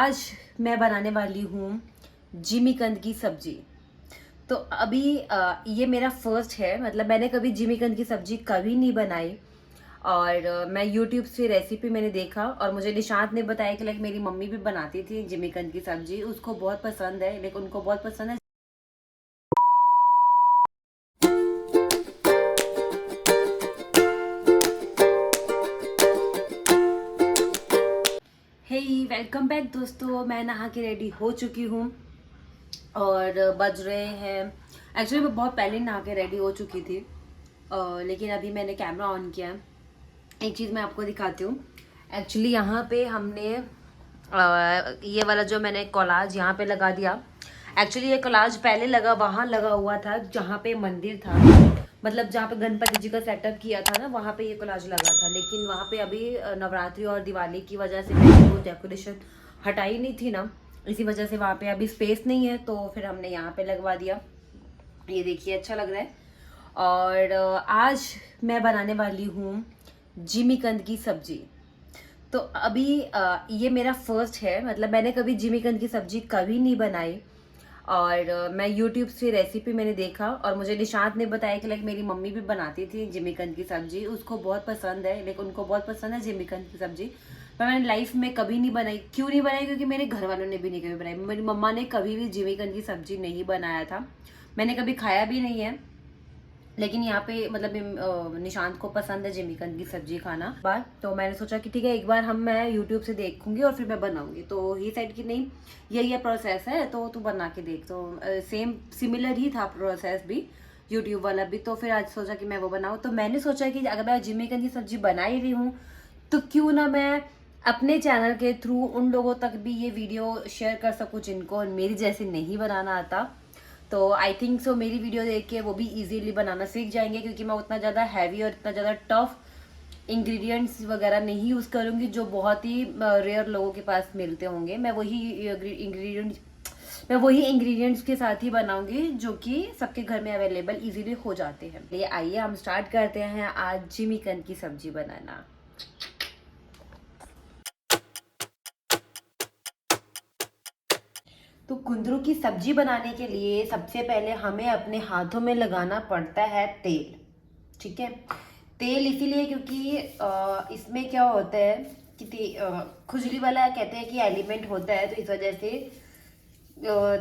आज मैं बनाने वाली हूँ जिमीकंद की सब्जी। तो अभी ये मेरा फर्स्ट है, मतलब मैंने कभी जिमीकंद की सब्जी कभी नहीं बनाई। और मैं यूट्यूब से रेसिपी मैंने देखा और मुझे निशांत ने बताया कि लाइक मेरी मम्मी भी बनाती थी जिमीकंद की सब्जी, उसको बहुत पसंद है, लेकिन उनको बहुत पसंद है। हे वेलकम बैक दोस्तों, मैं नहा के रेडी हो चुकी हूँ और बज रहे हैं, एक्चुअली मैं बहुत पहले नहा के रेडी हो चुकी थी, लेकिन अभी मैंने कैमरा ऑन किया है। एक चीज़ मैं आपको दिखाती हूँ। एक्चुअली यहाँ पे हमने ये वाला जो मैंने कोलाज यहाँ पे लगा दिया। एक्चुअली ये कोलाज पहले लगा वहाँ लगा हुआ था जहाँ पे मंदिर था, मतलब जहाँ पे गणपति जी का सेटअप किया था ना, वहाँ पे ये कोलाज लगा था। लेकिन वहाँ पे अभी नवरात्रि और दिवाली की वजह से मैंने वो डेकोरेशन हटाई नहीं थी ना, इसी वजह से वहाँ पे अभी स्पेस नहीं है, तो फिर हमने यहाँ पे लगवा दिया। ये देखिए अच्छा लग रहा है। और आज मैं बनाने वाली हूँ जिमीकंद की सब्जी। तो अभी ये मेरा फर्स्ट है, मतलब मैंने कभी जिमीकंद की सब्जी कभी नहीं बनाई। और मैं यूट्यूब से रेसिपी मैंने देखा और मुझे निशांत ने बताया कि लाइक मेरी मम्मी भी बनाती थी जिमीकंद की सब्जी, उसको बहुत पसंद है, लेकिन उनको बहुत पसंद है जिमीकंद की सब्जी। पर मैंने लाइफ में कभी नहीं बनाई। क्यों नहीं बनाई? क्योंकि मेरे घर वालों ने भी नहीं कभी बनाई। मेरी मम्मा ने कभी भी जिमीकंद की सब्जी नहीं बनाया था, मैंने कभी खाया भी नहीं है। लेकिन यहाँ पे मतलब निशांत को पसंद है जिमीकंद की सब्जी खाना बार, तो मैंने सोचा कि ठीक है एक बार मैं यूट्यूब से देखूंगी और फिर मैं बनाऊंगी। तो ही साइड की नहीं, यही प्रोसेस है तो तू बना के देख। तो सेम सिमिलर ही था प्रोसेस भी, यूट्यूब वाला भी। तो फिर आज सोचा कि मैं वो बनाऊँ। तो मैंने सोचा कि अगर मैं जिमीकंद की सब्जी बना ही रही हूँ तो क्यों ना मैं अपने चैनल के थ्रू उन लोगों तक भी ये वीडियो शेयर कर सकूँ जिनको मेरी जैसे नहीं बनाना आता। तो आई थिंक सो मेरी वीडियो देख के वो भी इजीली बनाना सीख जाएंगे, क्योंकि मैं उतना ज़्यादा हैवी और इतना ज़्यादा टफ इंग्रेडिएंट्स वगैरह नहीं यूज़ करूँगी जो बहुत ही रेयर लोगों के पास मिलते होंगे। मैं वही इंग्रेडिएंट्स के साथ ही बनाऊंगी जो कि सबके घर में अवेलेबल इजीली हो जाते हैं। ये आइए हम स्टार्ट करते हैं आज जिमीकंद की सब्जी बनाना। तो कुंदरू की सब्जी बनाने के लिए सबसे पहले हमें अपने हाथों में लगाना पड़ता है तेल। ठीक है, तेल इसीलिए क्योंकि इसमें क्या होता है कि खुजली वाला कहते हैं कि एलिमेंट होता है, तो इस वजह से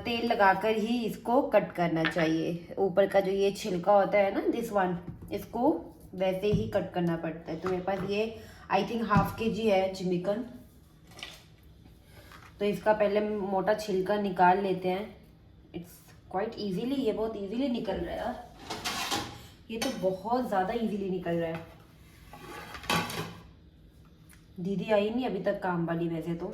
तेल लगाकर ही इसको कट करना चाहिए। ऊपर का जो ये छिलका होता है ना, दिस वन, इसको वैसे ही कट करना पड़ता है। तो मेरे पास ये आई थिंक ½ kg है जिमीकंद, तो इसका पहले मोटा छिलका निकाल लेते हैं। इट्स क्वाइट इजीली, ये बहुत इजीली निकल रहा है यार, ये तो बहुत ज़्यादा इजीली निकल रहा है। दीदी आई नहीं अभी तक काम वाली वैसे तो।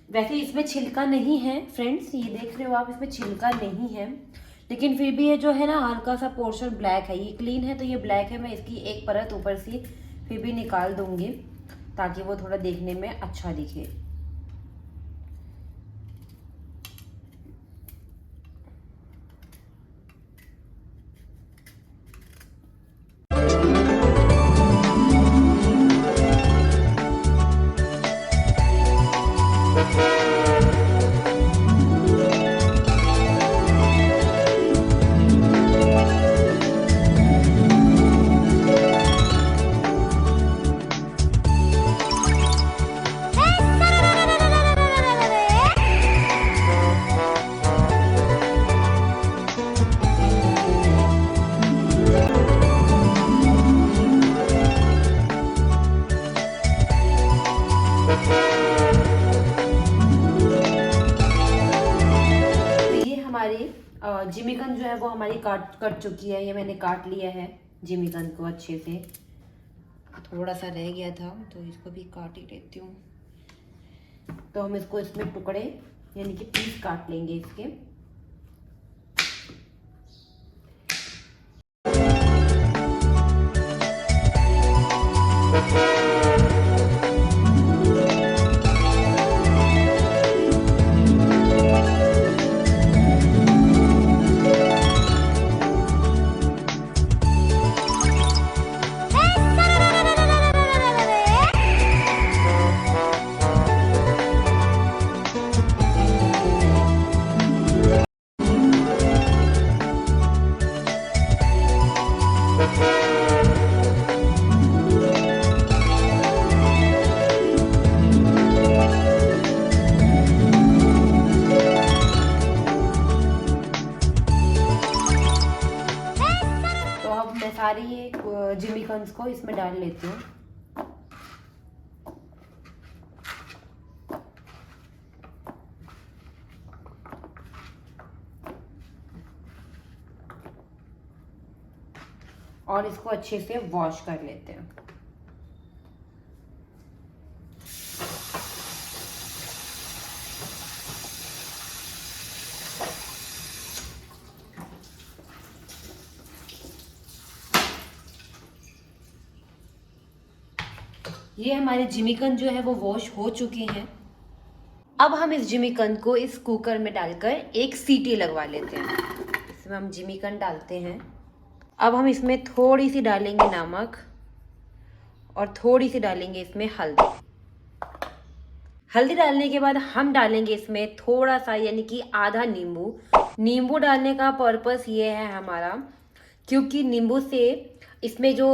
वैसे इसमें छिलका नहीं है फ्रेंड्स, ये देख रहे हो आप, इसमें छिलका नहीं है, लेकिन फिर भी ये जो है ना हल्का सा पोर्शन ब्लैक है। ये क्लीन है तो ये ब्लैक है, मैं इसकी एक परत ऊपर से फिर भी निकाल दूंगी ताकि वो थोड़ा देखने में अच्छा दिखे। जिमीकंद जो है वो हमारी कट चुकी है, ये मैंने काट लिया है जिमीकंद को अच्छे से। थोड़ा सा रह गया था तो इसको भी काट ही लेती हूँ। तो हम इसको इसमें टुकड़े यानी कि पीस काट लेंगे इसके। सारे ये जिमीकंस को इसमें डाल लेती हूँ। और इसको अच्छे से वॉश कर लेते हैं। ये हमारे जिमीकंद जो है वो वॉश हो चुके हैं। अब हम इस जिमीकंद को इस कुकर में डालकर एक सीटी लगवा लेते हैं। इसमें हम जिमीकंद डालते हैं। अब हम इसमें थोड़ी सी डालेंगे नमक और थोड़ी सी डालेंगे इसमें हल्दी। हल्दी डालने के बाद हम डालेंगे इसमें थोड़ा सा यानी कि आधा नींबू। नींबू डालने का पर्पस ये है हमारा, क्योंकि नींबू से इसमें जो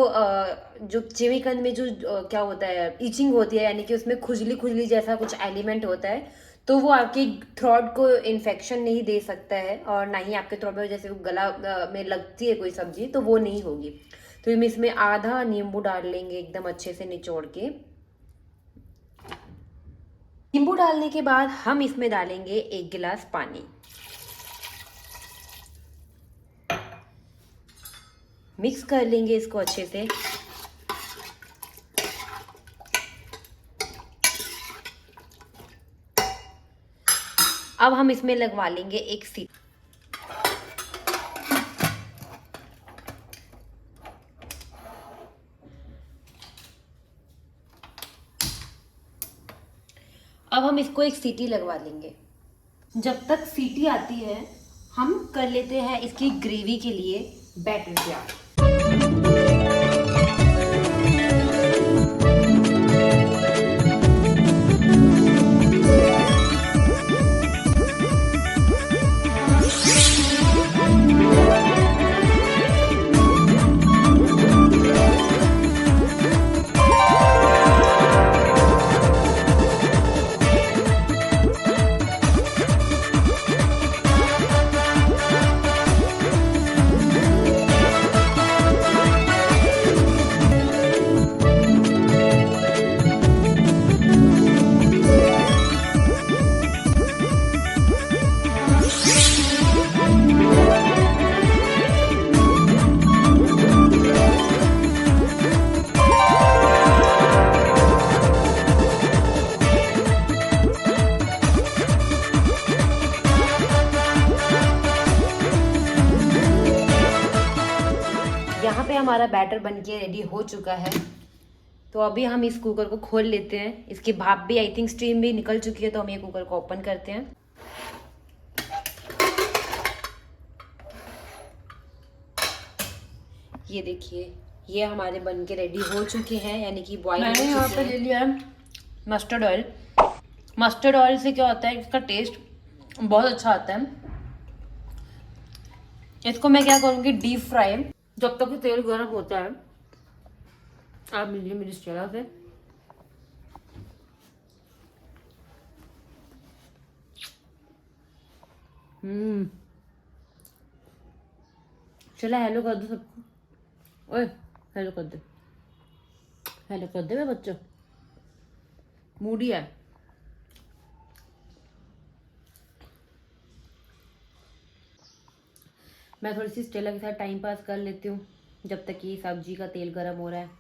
जिमीकंद में जो क्या होता है, ईचिंग होती है, यानी कि उसमें खुजली खुजली जैसा कुछ एलिमेंट होता है, तो वो आपके थ्रोट को इन्फेक्शन नहीं दे सकता है, और ना ही आपके थ्रोट में जैसे गला में लगती है कोई सब्जी तो वो नहीं होगी। तो हम इसमें आधा नींबू डाल लेंगे एकदम अच्छे से निचोड़ के। नींबू डालने के बाद हम इसमें डालेंगे 1 गिलास पानी। मिक्स कर लेंगे इसको अच्छे से। अब हम इसमें लगवा लेंगे एक सीटी। अब हम इसको एक सीटी लगवा लेंगे। जब तक सीटी आती है हम कर लेते हैं इसकी ग्रेवी के लिए बैटर तैयार। यहाँ पे हमारा बैटर बनके रेडी हो चुका है। तो अभी हम इस कुकर को खोल लेते हैं। इसकी भाप भी, आई थिंक स्टीम भी निकल चुकी है, तो हम ये कुकर को ओपन करते हैं। ये देखिए, ये हमारे बनके रेडी हो चुके हैं, यानी कि बॉईल हो चुके हैं। मैंने यहाँ पे ले लिया है मस्टर्ड ऑयल। मस्टर्ड ऑयल से क्या होता है, इसका टेस्ट बहुत अच्छा आता है। इसको मैं क्या करूँगी, डीप फ्राई। जब तक तेल गर्म होता है, आप मिलिए मेरी स्टेला से। चला हेलो कर दो सबको। ओए हेलो कर दे, हेलो कर दे मेरे बच्चों। मूडी है। मैं थोड़ी सी स्टेला के साथ टाइम पास कर लेती हूँ जब तक ये सब्जी का तेल गर्म हो रहा है।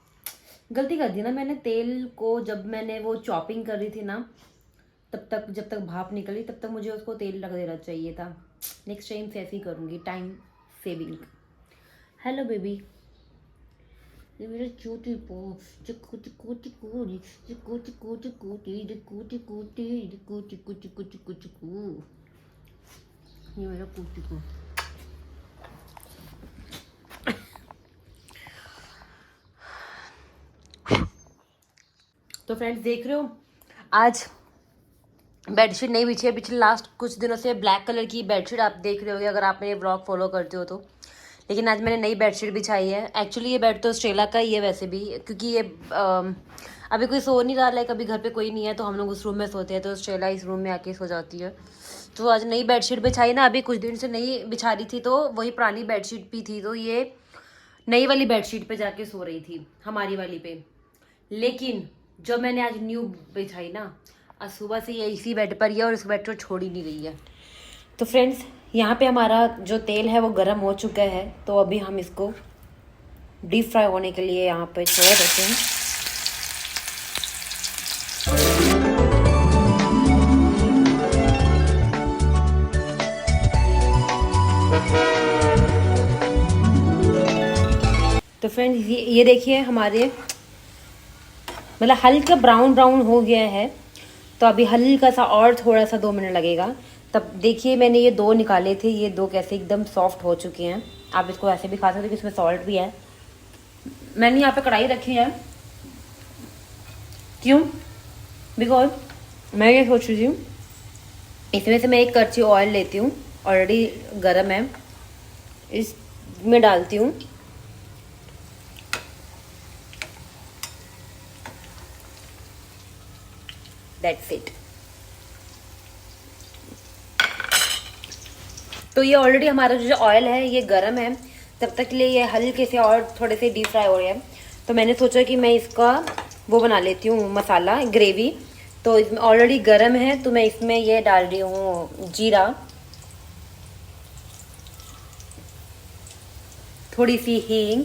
गलती कर दी ना मैंने, तेल को जब मैंने वो चॉपिंग कर रही थी ना, तब तक जब तक भाप निकली तब तक मुझे उसको तेल लग देना चाहिए था। नेक्स्ट टाइम से ऐसे ही करूँगी, टाइम सेविंग। हेलो बेबी, ये मेरा छोटी पो चिकू चिकू चिकू चिकू चिकू चिकू चिकू चिकू चिकू चिकू चिकू चिकू चिकू, ये मेरा कुचिकू। तो फ्रेंड्स देख रहे हो, आज बेडशीट नहीं बिछी है। पिछले लास्ट कुछ दिनों से ब्लैक कलर की बेडशीट आप देख रहे होगे अगर आप मेरे व्लॉग फॉलो करते हो तो। लेकिन आज मैंने नई बेडशीट बिछाई है। एक्चुअली ये बेड तो स्ट्रेला का ही है वैसे भी, क्योंकि ये अभी कोई सो नहीं रहा है, कभी घर पे कोई नहीं है तो हम लोग उस रूम में सोते हैं, तो स्ट्रेला इस रूम में आके सो जाती है। तो आज नई बेडशीट बिछाई ना, अभी कुछ दिन से नहीं बिछा रही थी तो वही पुरानी बेडशीट भी थी, तो ये नई वाली बेडशीट पे जाके सो रही थी, हमारी वाली पे। लेकिन जब मैंने आज न्यू बिछाई ना, आज सुबह से ये इसी बेड पर ही है और इस बेड को छोड़ ही नहीं रही है। तो फ्रेंड्स, यहाँ पे हमारा जो तेल है वो गर्म हो चुका है, तो अभी हम इसको डीप फ्राई होने के लिए यहाँ पे छोड़ देते हैं। तो फ्रेंड्स, ये देखिए हमारे मतलब हल्का ब्राउन ब्राउन हो गया है। तो अभी हल्का सा और थोड़ा सा 2 मिनट लगेगा। तब देखिए मैंने ये 2 निकाले थे, ये 2 कैसे एकदम सॉफ्ट हो चुके हैं। आप इसको ऐसे भी खा सकते हो, इसमें सॉल्ट भी है। मैंने यहाँ पे कढ़ाई रखी है, क्यों? बिकॉज मैं ये सोच रही हूँ इसमें से मैं एक करछी ऑयल लेती हूँ, ऑलरेडी गर्म है, इसमें डालती हूँ। That's it. तो ये ऑलरेडी हमारा जो ऑयल है ये गरम है, तब तक के लिए ये हल्के से और थोड़े से डीप फ्राई हो रहे हैं। तो मैंने सोचा कि मैं इसका वो बना लेती हूँ, मसाला ग्रेवी। तो इसमें ऑलरेडी गरम है, तो मैं इसमें ये डाल रही हूँ जीरा, थोड़ी सी हींग,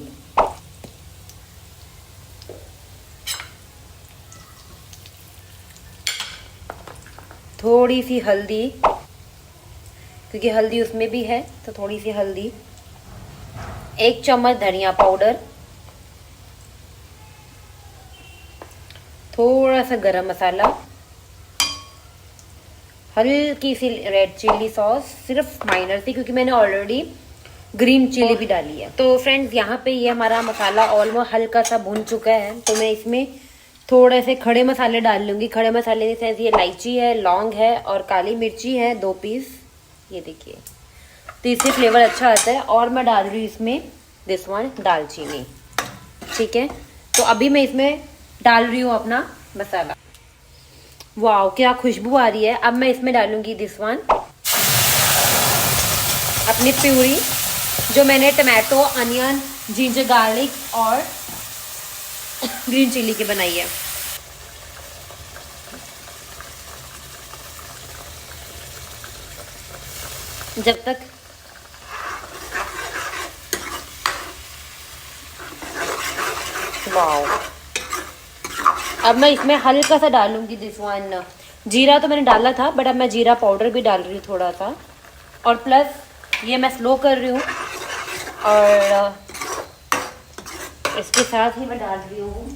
थोड़ी सी हल्दी, क्योंकि हल्दी उसमें भी है तो थोड़ी सी हल्दी, 1 चम्मच धनिया पाउडर, थोड़ा सा गरम मसाला, हल्की सी रेड चिल्ली सॉस, सिर्फ माइनर सी, क्योंकि मैंने ऑलरेडी ग्रीन चिली भी डाली है। तो फ्रेंड्स, यहाँ पे ये हमारा मसाला ऑलमोस्ट हल्का सा भुन चुका है। तो मैं इसमें थोड़े से खड़े मसाले डाल लूँगी। खड़े मसाले जैसे ये इलायची है, लौंग है और काली मिर्ची है 2 पीस, ये देखिए, तो इससे फ्लेवर अच्छा आता है। और मैं डाल रही हूँ इसमें दिस वन, दालचीनी। ठीक है, तो अभी मैं इसमें डाल रही हूँ अपना मसाला। वाह, क्या खुशबू आ रही है। अब मैं इसमें डालूंगी दिस वन, अपनी प्यूरी, जो मैंने टमाटो, अनियन, जिंजर गार्लिक और ग्रीन चिली की बनाई है। जब तक वाह, अब मैं इसमें हल्का सा डालूंगी दिस वन, जीरा तो मैंने डाला था, बट अब मैं जीरा पाउडर भी डाल रही हूँ थोड़ा सा। और प्लस ये मैं स्लो कर रही हूँ, और इसके साथ ही मैं डाल रही हूँ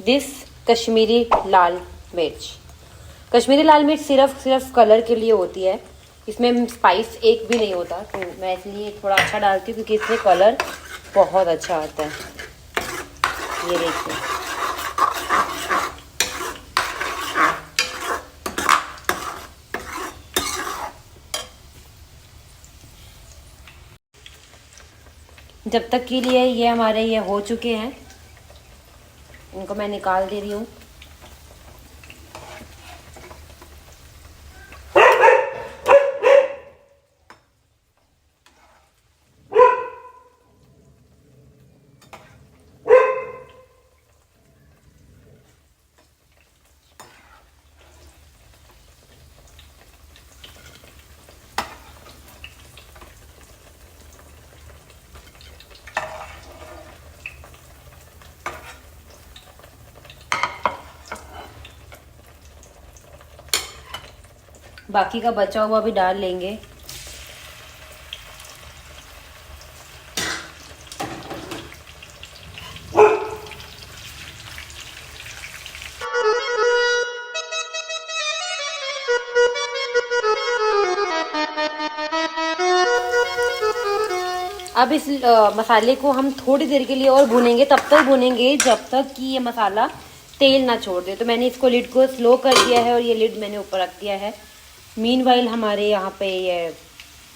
दिस कश्मीरी लाल मिर्च। कश्मीरी लाल मिर्च सिर्फ कलर के लिए होती है, इसमें स्पाइस एक भी नहीं होता। तो मैं इसलिए थोड़ा अच्छा डालती हूँ, क्योंकि इसमें कलर बहुत अच्छा आता है। ये देखिए, जब तक के लिए ये हमारे ये हो चुके हैं, इनको मैं निकाल दे रही हूँ। बाकी का बचा हुआ भी डाल लेंगे। अब इस मसाले को हम थोड़ी देर के लिए और भूनेंगे, तब तक भूनेंगे जब तक कि ये मसाला तेल ना छोड़ दे। तो मैंने इसको लिड को स्लो कर दिया है और ये लिड मैंने ऊपर रख दिया है। मीनवाइल हमारे यहाँ पे ये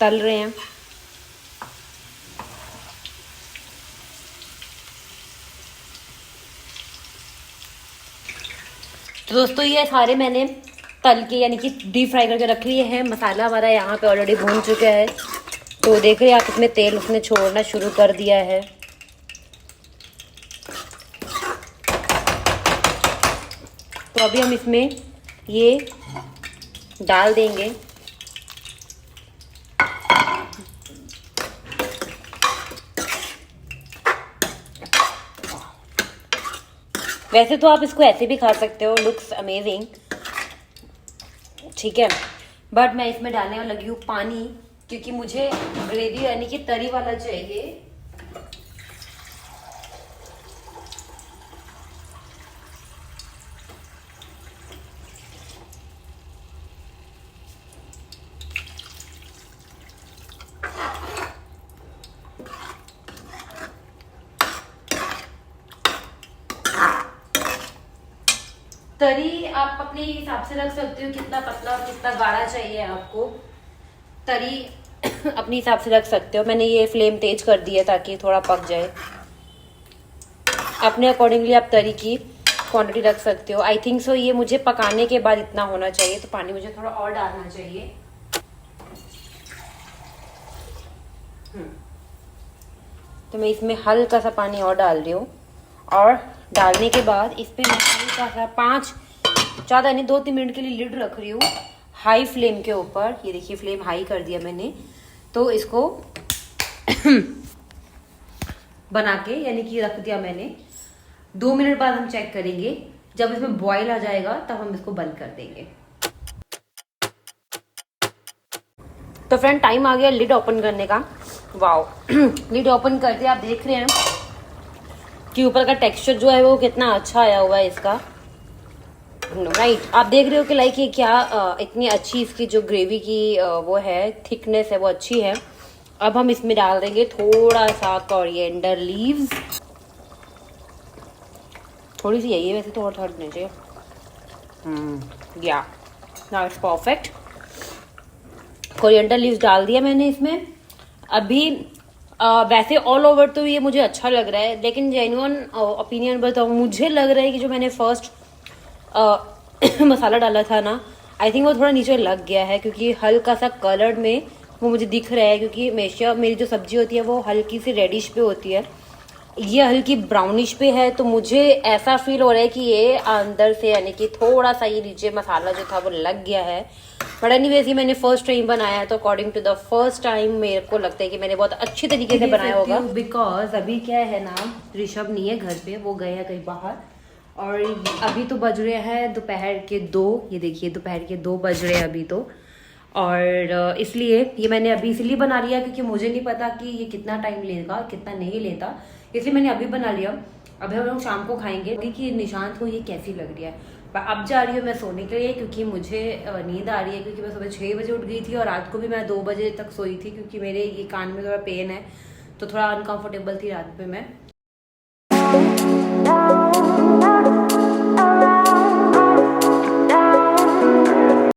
तल रहे हैं। तो दोस्तों, ये सारे मैंने तल के यानी कि डीप फ्राई करके रख लिए हैं। मसाला हमारा यहाँ पे ऑलरेडी भून चुका है, तो देख रहे हैं आप इसमें तेल उसने छोड़ना शुरू कर दिया है। तो अभी हम इसमें ये डाल देंगे। वैसे तो आप इसको ऐसे भी खा सकते हो, लुक्स अमेजिंग, ठीक है। बट मैं इसमें डालने लगी हूँ पानी, क्योंकि मुझे ग्रेवी यानी कि तरी वाला चाहिए। तरी आप अपने हिसाब से रख सकते हो, कितना पतला और कितना गाढ़ा चाहिए आपको। तरी अपने हिसाब से रख सकते हो। मैंने ये फ्लेम तेज कर दी है ताकि थोड़ा पक जाए। अपने अकॉर्डिंगली आप तरी की क्वांटिटी रख सकते हो। आई थिंक सो ये मुझे पकाने के बाद इतना होना चाहिए, तो पानी मुझे थोड़ा और डालना चाहिए। तो मैं इसमें हल्का सा पानी और डाल रही हूँ, और डालने के बाद इस पर मैं हल्का सा 5 ज़्यादा नहीं 2-3 मिनट के लिए लिड रख रही हूँ हाई फ्लेम के ऊपर। ये देखिए फ्लेम हाई कर दिया मैंने। तो इसको बना के यानी कि रख दिया मैंने। 2 मिनट बाद हम चेक करेंगे, जब इसमें बॉईल आ जाएगा तब हम इसको बंद कर देंगे। तो फ्रेंड टाइम आ गया लिड ओपन करने का। वाओ लिड ओपन कर दिया। आप देख रहे हैं कि ऊपर का टेक्सचर जो है वो कितना अच्छा आया हुआ है इसका, राइट। आप देख रहे हो कि लाइक ये क्या इतनी अच्छी इसकी जो ग्रेवी की वो है थिकनेस है वो अच्छी है। अब हम इसमें डाल देंगे थोड़ा सा कोरिएंडर लीव्स। थोड़ी सी यही है वैसे तो, और थोड़ा नहीं चाहिए। या now it's perfect. Coriander leaves डाल दिया मैंने इसमें। अभी वैसे ऑल ओवर तो ये मुझे अच्छा लग रहा है, लेकिन जेन्युइन ओपिनियन बताऊँ, मुझे लग रहा है कि जो मैंने फर्स्ट मसाला डाला था ना, आई थिंक वो थोड़ा नीचे लग गया है, क्योंकि हल्का सा कलर में वो मुझे दिख रहा है। क्योंकि हमेशा मेरी जो सब्जी होती है वो हल्की सी रेडिश पे होती है, ये हल्की ब्राउनिश पे है। तो मुझे ऐसा फील हो रहा है कि ये अंदर से यानी कि थोड़ा सा ये नीचे मसाला जो था वो लग गया है। बट एनीवेज ये मैंने फर्स्ट टाइम बनाया है, तो according to the first time मेरे को लगता है कि मैंने बहुत अच्छी तरीके से बनाया होगा। बिकॉज अभी क्या है ना, ऋषभ नहीं है घर पे, वो गए हैं कहीं बाहर। और अभी तो बज रहे हैं दोपहर के 2। ये देखिए दोपहर के 2 बज रहे हैं अभी तो। और इसलिए ये मैंने अभी इसलिए बना लिया क्योंकि मुझे नहीं पता कि ये कितना टाइम लेगा कितना नहीं लेता, इसलिए मैंने अभी बना लिया। अभी हम लोग शाम को खाएंगे कि निशांत को ये कैसी लग रही है। पर अब जा रही हूँ मैं सोने के लिए, क्योंकि मुझे नींद आ रही है, क्योंकि मैं सुबह 6 बजे उठ गई थी और रात को भी मैं 2 बजे तक सोई थी, क्योंकि मेरे ये कान में थोड़ा पेन है, तो थोड़ा अनकंफर्टेबल थी रात में मैं।